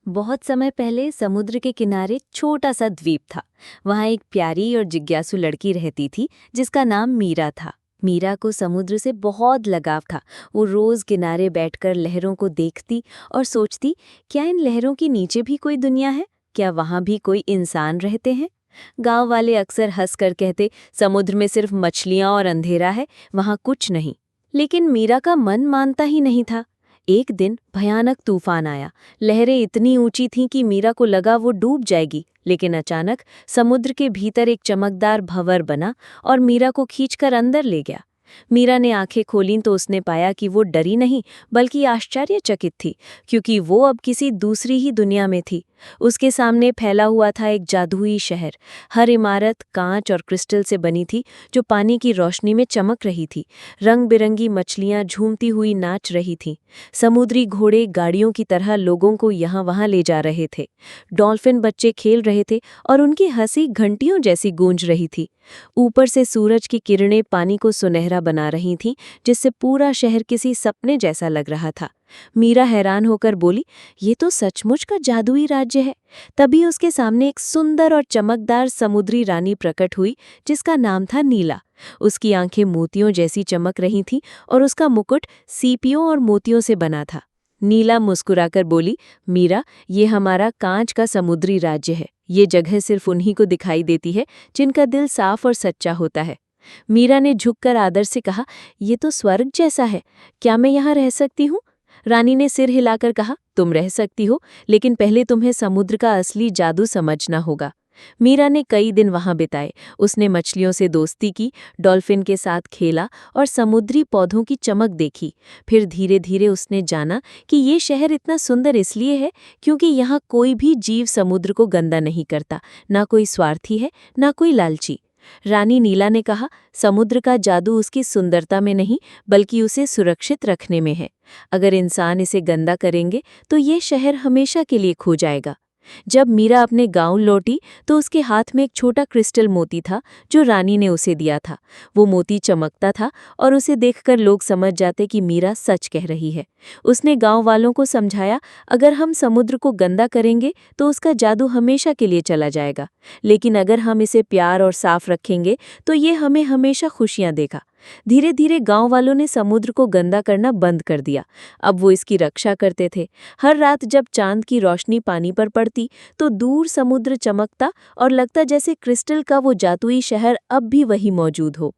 बहुत समय पहले समुद्र के किनारे छोटा सा द्वीप था। वहाँ एक प्यारी और जिज्ञासु लड़की रहती थी जिसका नाम मीरा था। मीरा को समुद्र से बहुत लगाव था। वो रोज किनारे बैठकर लहरों को देखती और सोचती, क्या इन लहरों के नीचे भी कोई दुनिया है? क्या वहाँ भी कोई इंसान रहते हैं? गांव वाले अक्सर हंसकर कहते, समुद्र में सिर्फ मछलियां और अंधेरा है, वहाँ कुछ नहीं। लेकिन मीरा का मन मानता ही नहीं था। एक दिन भयानक तूफान आया। लहरें इतनी ऊंची थीं कि मीरा को लगा वो डूब जाएगी। लेकिन अचानक समुद्र के भीतर एक चमकदार भंवर बना और मीरा को खींचकर अंदर ले गया। मीरा ने आंखें खोलीं तो उसने पाया कि वो डरी नहीं बल्कि आश्चर्यचकित थी, क्योंकि वो अब किसी दूसरी ही दुनिया में थी। उसके सामने फैला हुआ था एक जादुई शहर। हर इमारत कांच और क्रिस्टल से बनी थी, जो पानी की रोशनी में चमक रही थी। रंग बिरंगी मछलियां झूमती हुई नाच रही थीं। समुद्री घोड़े गाड़ियों की तरह लोगों को यहाँ वहाँ ले जा रहे थे। डॉल्फिन बच्चे खेल रहे थे और उनकी हंसी घंटियों जैसी गूंज रही थी। ऊपर से सूरज की किरणें पानी को सुनहरा बना रही थीं, जिससे पूरा शहर किसी सपने जैसा लग रहा था। मीरा हैरान होकर बोली, ये तो सचमुच का जादुई राज्य है। तभी उसके सामने एक सुंदर और चमकदार समुद्री रानी प्रकट हुई, जिसका नाम था नीला। उसकी आंखें मोतियों जैसी चमक रही थीं और उसका मुकुट सीपियों और मोतियों से बना था। नीला मुस्कुराकर बोली, मीरा, ये हमारा कांच का समुद्री राज्य है। ये जगह सिर्फ उन्हीं को दिखाई देती है जिनका दिल साफ और सच्चा होता है। मीरा ने झुककर आदर से कहा, ये तो स्वर्ग जैसा है। क्या मैं यहाँ रह सकती हूँ? रानी ने सिर हिलाकर कहा, तुम रह सकती हो, लेकिन पहले तुम्हें समुद्र का असली जादू समझना होगा। मीरा ने कई दिन वहां बिताए। उसने मछलियों से दोस्ती की, डॉल्फिन के साथ खेला और समुद्री पौधों की चमक देखी। फिर धीरे धीरे उसने जाना कि ये शहर इतना सुंदर इसलिए है क्योंकि यहाँ कोई भी जीव समुद्र को गंदा नहीं करता, ना कोई स्वार्थी है, ना कोई लालची। रानी नीला ने कहा, समुद्र का जादू उसकी सुंदरता में नहीं बल्कि उसे सुरक्षित रखने में है। अगर इंसान इसे गंदा करेंगे तो ये शहर हमेशा के लिए खो जाएगा। जब मीरा अपने गांव लौटी तो उसके हाथ में एक छोटा क्रिस्टल मोती था, जो रानी ने उसे दिया था। वो मोती चमकता था और उसे देखकर लोग समझ जाते कि मीरा सच कह रही है। उसने गांव वालों को समझाया, अगर हम समुद्र को गंदा करेंगे तो उसका जादू हमेशा के लिए चला जाएगा, लेकिन अगर हम इसे प्यार और साफ रखेंगे तो ये हमें हमेशा खुशियां देगा। धीरे धीरे गांव वालों ने समुद्र को गंदा करना बंद कर दिया। अब वो इसकी रक्षा करते थे। हर रात जब चांद की रोशनी पानी पर पड़ती तो दूर समुद्र चमकता और लगता जैसे क्रिस्टल का वो जादुई शहर अब भी वही मौजूद हो।